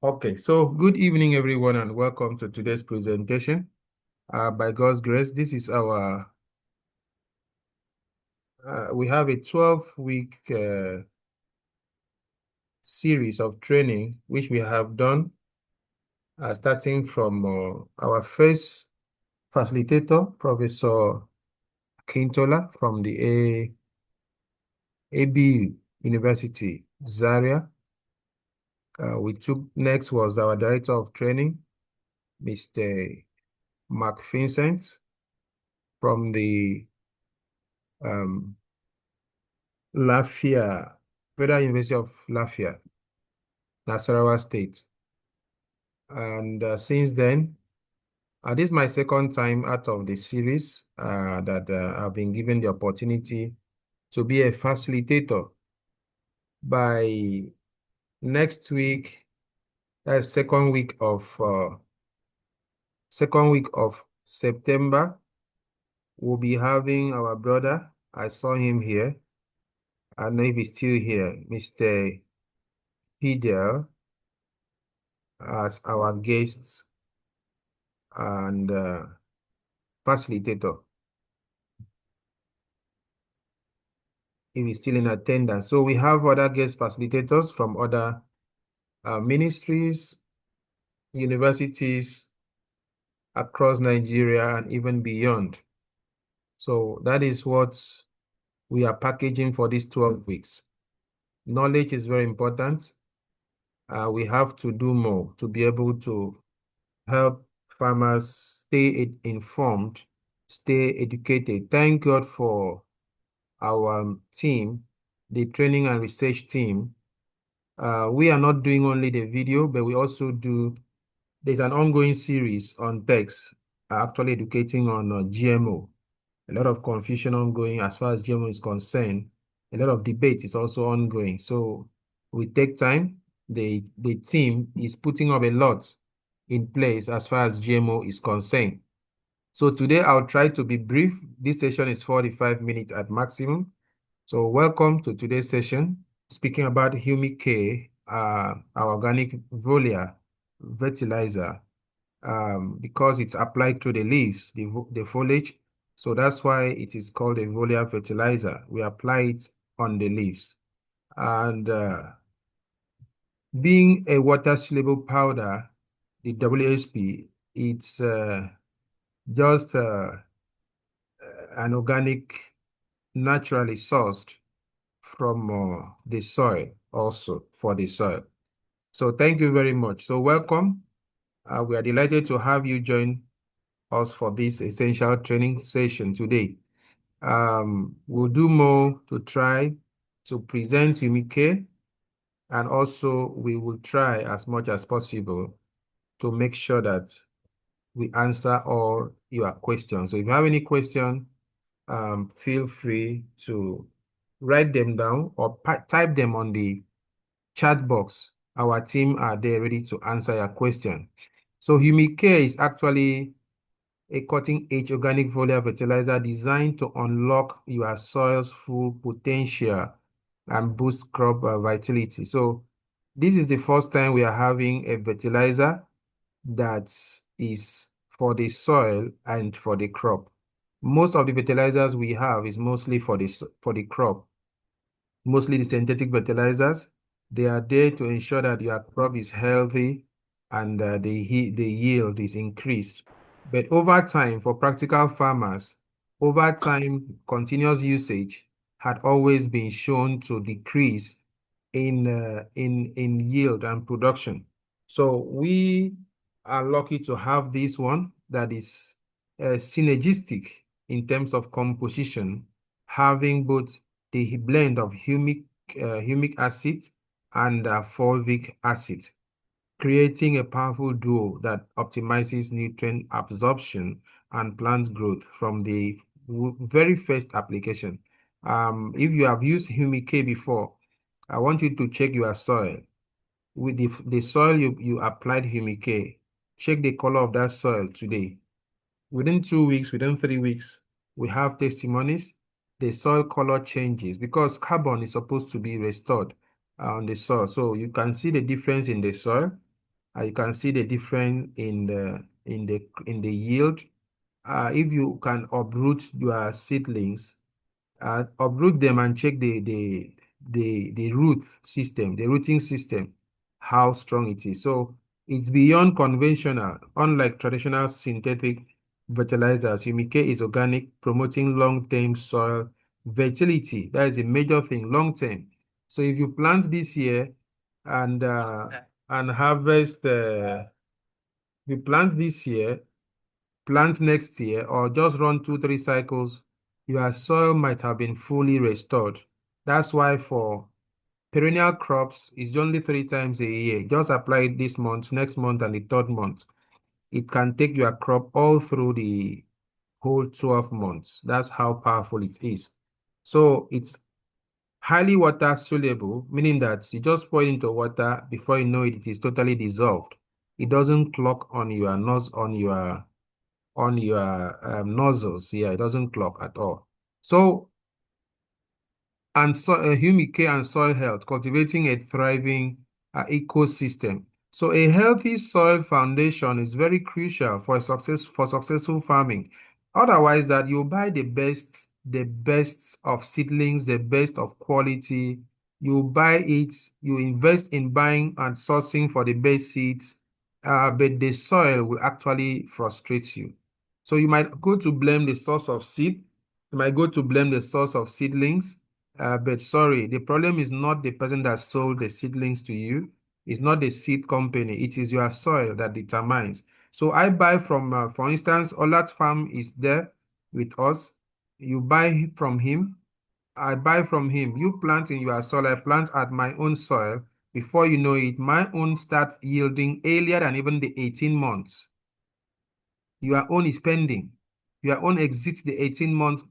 Okay, so good evening, everyone, and welcome to today's presentation. By God's grace, this is we have a 12-week series of training, which we have done starting from our first facilitator, Professor Kintola from the ABU University, Zaria. Next was our Director of Training, Mr. Mark Vincent from the um, Lafia, Federal University of Lafia, Nasarawa State. And since then, this is my second time out of the series that I've been given the opportunity to be a facilitator. By next week, second week of September, we'll be having our brother. I saw him here. I don't know if he's still here, Mr. Fidel, as our guest and facilitator, if he's still in attendance. So we have other guest facilitators from other ministries, universities across Nigeria and even beyond. So that is what we are packaging for these 12 weeks. Knowledge is very important. We have to do more to be able to help farmers stay informed, stay educated. Thank God for our team, the training and research team. We are not doing only the video, but we also there's an ongoing series on text, actually educating on GMO. A lot of confusion ongoing as far as GMO is concerned. A lot of debate is also ongoing. So we take time. The team is putting up a lot in place as far as GMO is concerned. So today I'll try to be brief. This session is 45 minutes at maximum. So welcome to today's session, speaking about HumiK, our organic foliar fertilizer, because it's applied to the leaves, the foliage. So that's why it is called a foliar fertilizer. We apply it on the leaves. And being a water-soluble powder, the WSP, it's just an organic, naturally sourced from the soil, also for the soil. So thank you very much. So welcome. We are delighted to have you join us for this essential training session today. We'll do more to try to present HumiK, and also we will try as much as possible to make sure that we answer all your questions. So if you have any question, feel free to write them down or type them on the chat box. Our team are there ready to answer your question. So HumiK is actually a cutting-edge organic foliar fertilizer designed to unlock your soil's full potential and boost crop vitality. So this is the first time we are having a fertilizer that is for the soil and for the crop. Most of the fertilizers we have is mostly for the crop, mostly the synthetic fertilizers. They are there to ensure that your crop is healthy and the yield is increased. But over time, for practical farmers, over time, continuous usage had always been shown to decrease in yield and production. So we are lucky to have this one that is synergistic in terms of composition, having both the blend of humic acid and fulvic acid, creating a powerful duo that optimizes nutrient absorption and plant growth from the very first application. If you have used HumiK before, I want you to check your soil. With the soil you applied HumiK, check the color of that soil today. Within 2 weeks, within 3 weeks, we have testimonies. The soil color changes because carbon is supposed to be restored on the soil. So you can see the difference in the soil. You can see the difference in the yield. If you can uproot your seedlings, uproot them and check the rooting system, how strong it is. So it's beyond conventional. Unlike traditional synthetic fertilizers, HumiK is organic, promoting long-term soil fertility. That is a major thing, long-term. So if you plant this year and harvest, you plant this year, plant next year, or just run 2, 3 cycles, your soil might have been fully restored. That's why for perennial crops, it's only 3 times a year. Just apply it this month, next month, and the third month. It can take your crop all through the whole 12 months. That's how powerful it is. So it's highly water soluble, meaning that you just pour it into water, before you know it, it is totally dissolved. It doesn't clog on your nose, on your nozzles. Yeah, it doesn't clog at all. So, and so Humic and soil health, cultivating a thriving ecosystem. So a healthy soil foundation is very crucial for successful farming. Otherwise, that you buy the best of seedlings, the best of quality. You buy it, you invest in buying and sourcing for the best seeds, but the soil will actually frustrate you. So you might go to blame the source of seed. You might go to blame the source of seedlings. But sorry, the problem is not the person that sold the seedlings to you. It's not the seed company. It is your soil that determines. So I buy from, for instance, Olat Farm is there with us. You buy from him. I buy from him. You plant in your soil. I plant at my own soil. Before you know it, my own start yielding earlier than even the 18 months. Your own is pending. Your own exits the 18-month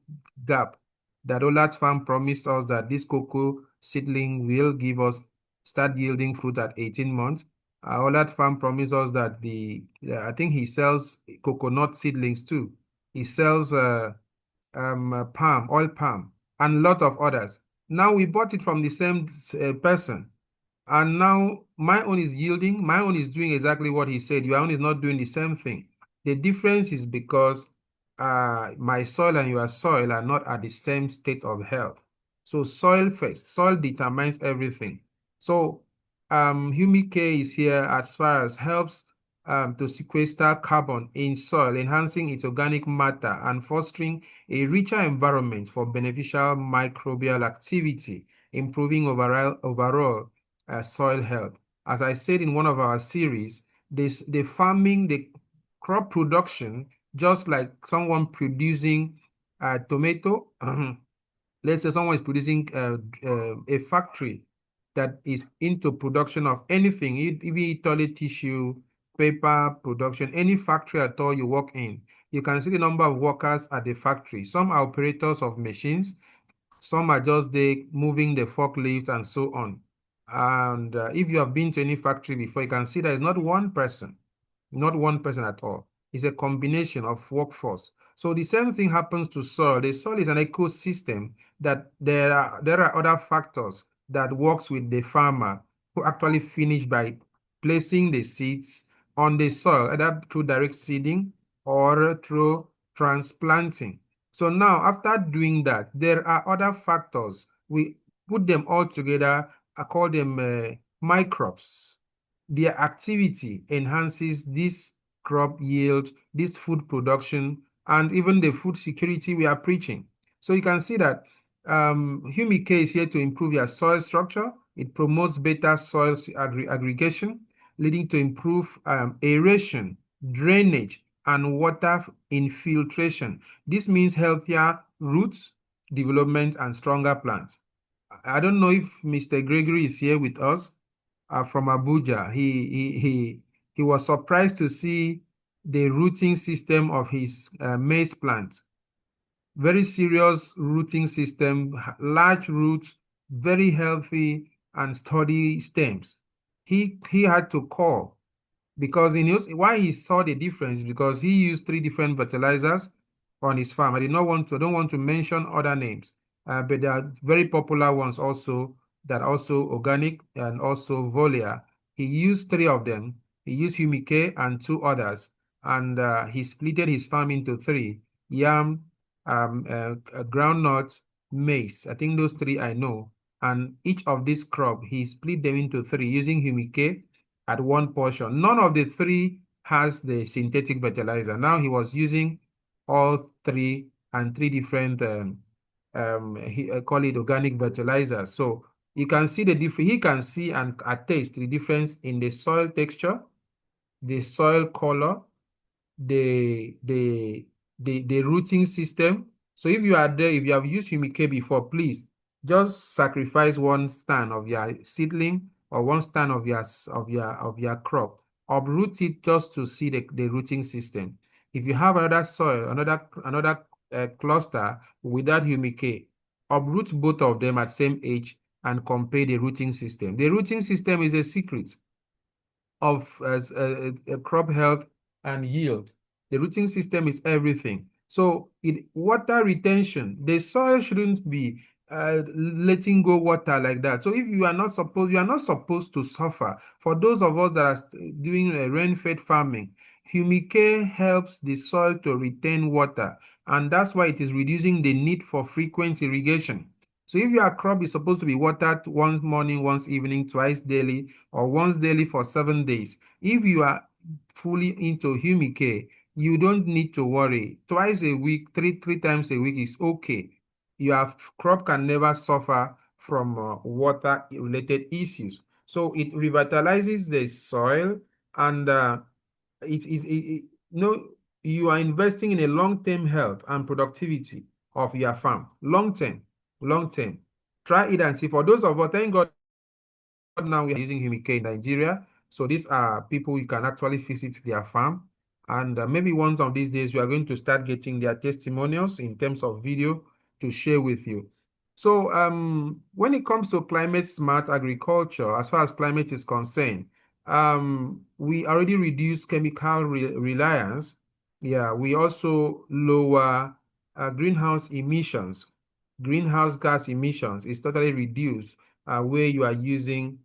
gap that Olat Farm promised us that this cocoa seedling will give us start yielding fruit at 18 months. Olat Farm promised us that I think he sells coconut seedlings too. He sells oil palm, and a lot of others. Now we bought it from the same person. And now my own is yielding. My own is doing exactly what he said. Your own is not doing the same thing. The difference is because my soil and your soil are not at the same state of health. So soil first. Soil determines everything. So HumiK is here as far as helps to sequester carbon in soil, enhancing its organic matter and fostering a richer environment for beneficial microbial activity, improving overall soil health. As I said in one of our series, the crop production, just like someone producing tomato, let's say someone is producing a factory that is into production of anything, even toilet tissue, paper production, any factory at all you work in, you can see the number of workers at the factory. Some are operators of machines, some are just there moving the forklift and so on. And if you have been to any factory before, you can see there is not one person, not one person at all. It's a combination of workforce. So the same thing happens to soil. The soil is an ecosystem that there are other factors that works with the farmer who actually finish by placing the seeds on the soil, either through direct seeding or through transplanting. So now, after doing that, there are other factors. We put them all together. I call them microbes. Their activity enhances this crop yield, this food production, and even the food security we are preaching. So you can see that HumiK is here to improve your soil structure. It promotes better soil aggregation, leading to improved aeration, drainage, and water infiltration. This means healthier roots, development, and stronger plants. I don't know if Mr. Gregory is here with us from Abuja. He was surprised to see the rooting system of his maize plant. Very serious rooting system, large roots, very healthy and sturdy stems. He had to call because he knows why he saw the difference, because he used 3 different fertilizers on his farm. I don't want to mention other names, but there are very popular ones also that also organic and also Foliar. He used 3 of them, He used HumiK and two others, and he splitted his farm into three: yam, groundnuts, maize. I think those three I know. And each of these crop, he split them into three using HumiK at one portion. None of the three has the synthetic fertilizer. Now he was using all three and three different he call it organic fertilizer. So you can see the difference. He can see and attest the difference in the soil texture, the soil color, the the the rooting system. So if you are there, if you have used Humic before, please just sacrifice one stand of your seedling or one stand of your crop. Uproot it just to see the rooting system. If you have another soil, another cluster without Humic, uproot both of them at same age and compare the rooting system. The rooting system is a secret of crop health and yield. The rooting system is everything. So water retention, the soil shouldn't be letting go water like that. So if you are not supposed to suffer. For those of us that are doing rain-fed farming, Humic helps the soil to retain water, and that's why it is reducing the need for frequent irrigation. So if your crop is supposed to be watered once morning, once evening, twice daily, or once daily for 7 days, if you are fully into Humic, you don't need to worry. Twice a week, three times a week is okay. Your crop can never suffer from water-related issues. So it revitalizes the soil, and you are investing in a long-term health and productivity of your farm. Long-term, long-term. Try it and see. For those of us, thank God now we are using Humic in Nigeria. So these are people you can actually visit their farm. And maybe one of these days, we are going to start getting their testimonials in terms of video to share with you. So when it comes to climate smart agriculture, as far as climate is concerned, we already reduced chemical reliance. Yeah, we also lower greenhouse emissions. Greenhouse gas emissions is totally reduced where you are using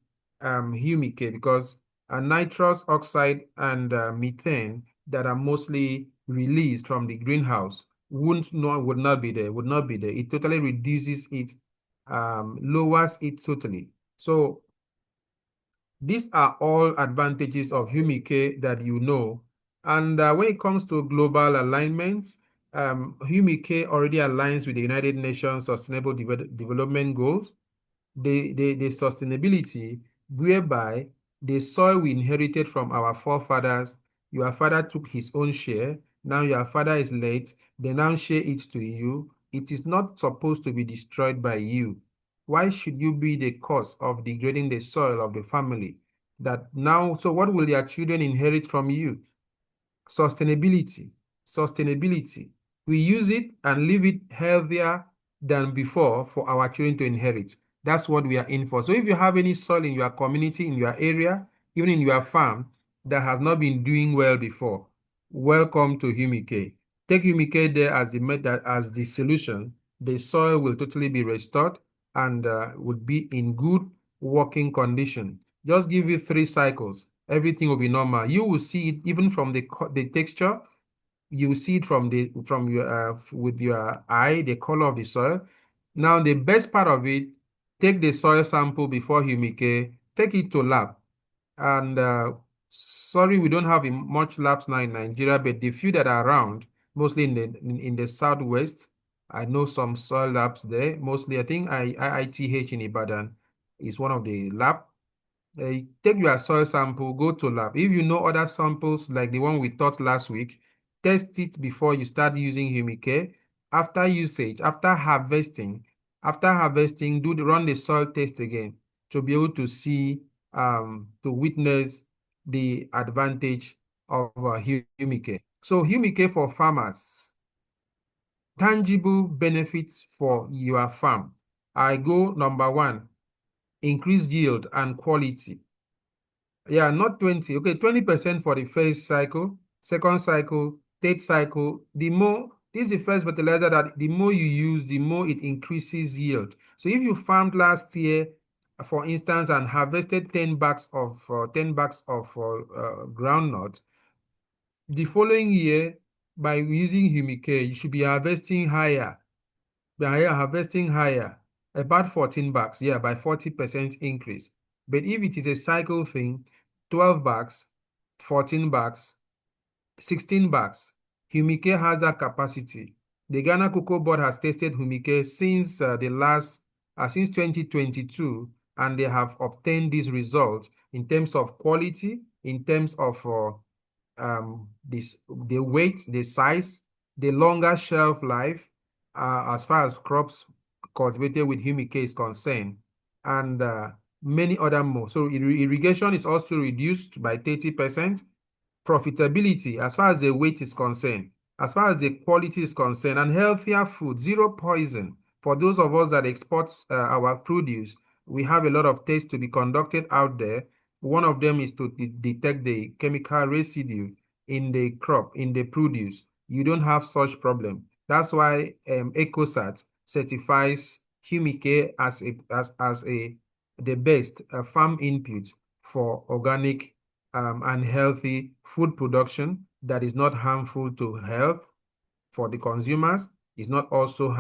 Humic, because nitrous oxide and methane that are mostly released from the greenhouse would not be there, would not be there. It totally reduces it, lowers it totally. So these are all advantages of Humic that you know. And when it comes to global alignments, Humic already aligns with the United Nations Sustainable Development Goals, the sustainability whereby the soil we inherited from our forefathers, your father took his own share, now your father is late, they now share it to you. It is not supposed to be destroyed by you. Why should you be the cause of degrading the soil of the family? So what will your children inherit from you? Sustainability, sustainability. We use it and leave it healthier than before for our children to inherit. That's what we are in for. So if you have any soil in your community, in your area, even in your farm that has not been doing well before, welcome to Humic. Take Humic there as the solution. The soil will totally be restored and would be in good working condition. Just give it 3 cycles. Everything will be normal. You will see it even from the texture. You will see it from your with your eye, the color of the soil. Now, the best part of it, take the soil sample before Humic, take it to lab. And sorry, we don't have much labs now in Nigeria, but the few that are around, mostly in the southwest, I know some soil labs there. Mostly, I think IITH in Ibadan is one of the lab. Take your soil sample, go to lab. If you know other samples like the one we taught last week, test it before you start using Humic. After usage, after harvesting, run the soil test again to be able to see, to witness the advantage of Humic. So Humic for farmers, tangible benefits for your farm. I go number 1, increase yield and quality. Yeah, not 20. Okay, 20% for the first cycle, second cycle, third cycle. This is the first fertilizer that the more you use, the more it increases yield. So if you farmed last year for instance, and harvested 10 bags of groundnut, the following year, by using HumiK, you should be harvesting higher, about 14 bags, yeah, by 40% increase. But if it is a cycle thing, 12 bags, 14 bags, 16 bags, HumiK has that capacity. The Ghana Cocoa Board has tested HumiK since 2022, and they have obtained these results in terms of quality, in terms of the weight, the size, the longer shelf life, as far as crops cultivated with HumiK is concerned, and many other more. So irrigation is also reduced by 30%. Profitability, as far as the weight is concerned, as far as the quality is concerned, and healthier food, zero poison. For those of us that export our produce, we have a lot of tests to be conducted out there. One of them is to detect the chemical residue in the crop, in the produce. You don't have such problem. That's why EcoSat certifies HumiK as the best farm input for organic and healthy food production that is not harmful to health for the consumers, is not also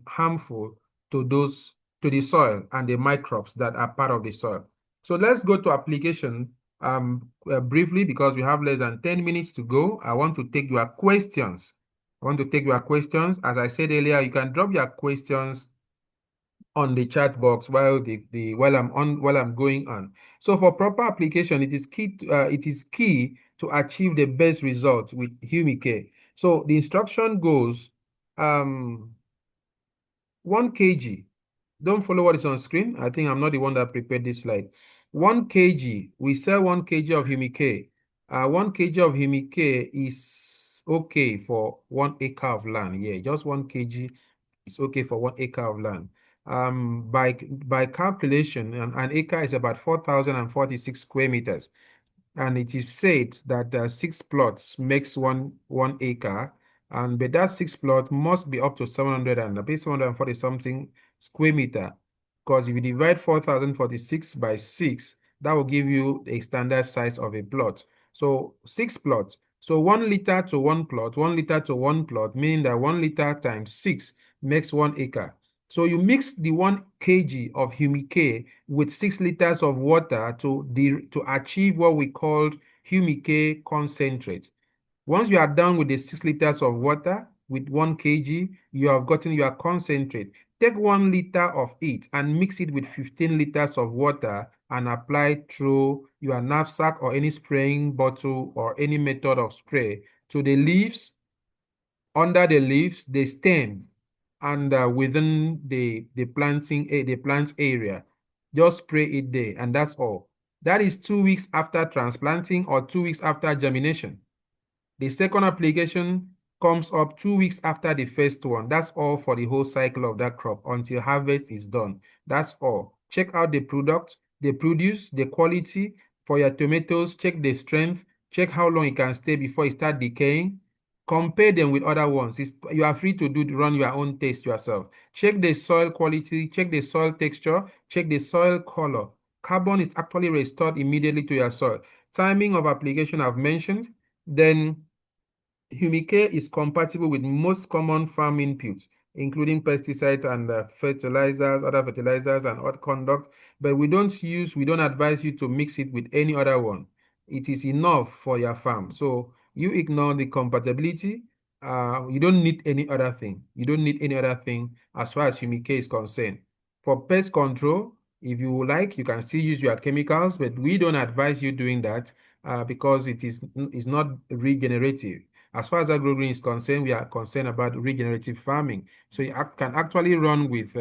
harmful to the soil and the microbes that are part of the soil. So let's go to application briefly, because we have less than 10 minutes to go. I want to take your questions. As I said earlier, you can drop your questions on the chat box while I'm going on. So for proper application, it is key to achieve the best result with HumiK. So the instruction goes 1 kg. Don't follow what is on screen. I think I'm not the one that prepared this slide. 1 kg. We sell 1 kg of HumiK. 1 kg of HumiK is okay for 1 acre of land. Yeah, just 1 kg is okay for 1 acre of land. By calculation, an acre is about 4,046 square meters. And it is said that 6 plots makes one acre, but that 6 plot must be up to 740 something square meter. Because if you divide 4,046 by 6, that will give you a standard size of a plot. So 6 plots. So 1 liter to 1 plot, 1 liter to 1 plot, meaning that 1 liter times 6 makes 1 acre. So you mix the 1 kg of HumiK with 6 liters of water to achieve what we called HumiK concentrate. Once you are done with the 6 liters of water with 1 kg, you have gotten your concentrate. Take 1 liter of it and mix it with 15 liters of water and apply through your knapsack or any spraying bottle or any method of spray to the leaves, under the leaves, the stem, and within the plant area. Just spray it there, and that's all. That is 2 weeks after transplanting or 2 weeks after germination. The second application comes up 2 weeks after the first one. That's all for the whole cycle of that crop until harvest is done. That's all. Check out the product, the produce, the quality for your tomatoes. Check the strength. Check how long it can stay before it starts decaying. Compare them with other ones. You are free to run your own taste yourself. Check the soil quality, check the soil texture, check the soil color. Carbon is actually restored immediately to your soil. Timing of application I've mentioned. Then HumiK is compatible with most common farm inputs, including pesticides and fertilizers, other fertilizers and odd conduct, but we don't advise you to mix it with any other one. It is enough for your farm. So you ignore the compatibility. You don't need any other thing. You don't need any other thing as far as HumiK is concerned. For pest control, if you would like, you can still use your chemicals, but we don't advise you doing that because it's not regenerative. As far as AgroGreen is concerned, we are concerned about regenerative farming. So you can actually run with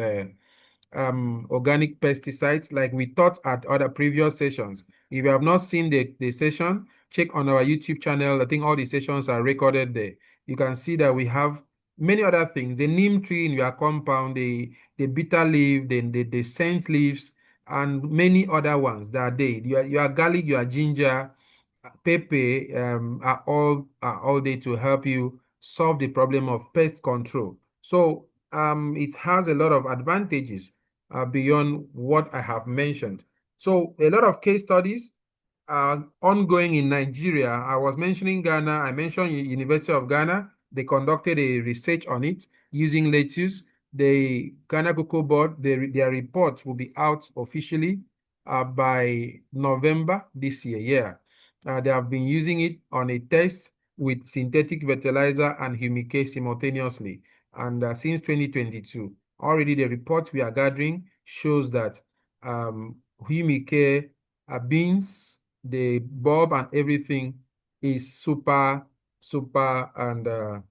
organic pesticides like we taught at other previous sessions. If you have not seen the session, check on our YouTube channel. I think all the sessions are recorded there. You can see that we have many other things. The neem tree in your compound, the bitter leaf, the scent leaves, and many other ones that are there. Your garlic, your ginger, Pepe are all there to help you solve the problem of pest control. So it has a lot of advantages. beyond what I have mentioned. So a lot of case studies are ongoing in Nigeria. I was mentioning Ghana. I mentioned University of Ghana. They conducted a research on it using lettuce. The Ghana Cocoa Board, their report will be out officially by November this year. Yeah, they have been using it on a test with synthetic fertilizer and Humic simultaneously, and since 2022. Already the report we are gathering shows that Humic beans, the bulb and everything is super, super and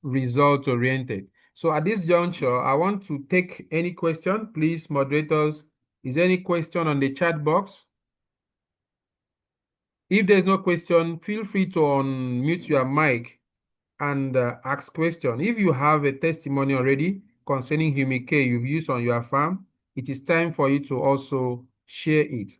result oriented. So at this juncture, I want to take any question. Please, moderators, is there any question on the chat box? If there's no question, feel free to unmute your mic and ask question. If you have a testimony already concerning Humic you've used on your farm, it is time for you to also share it.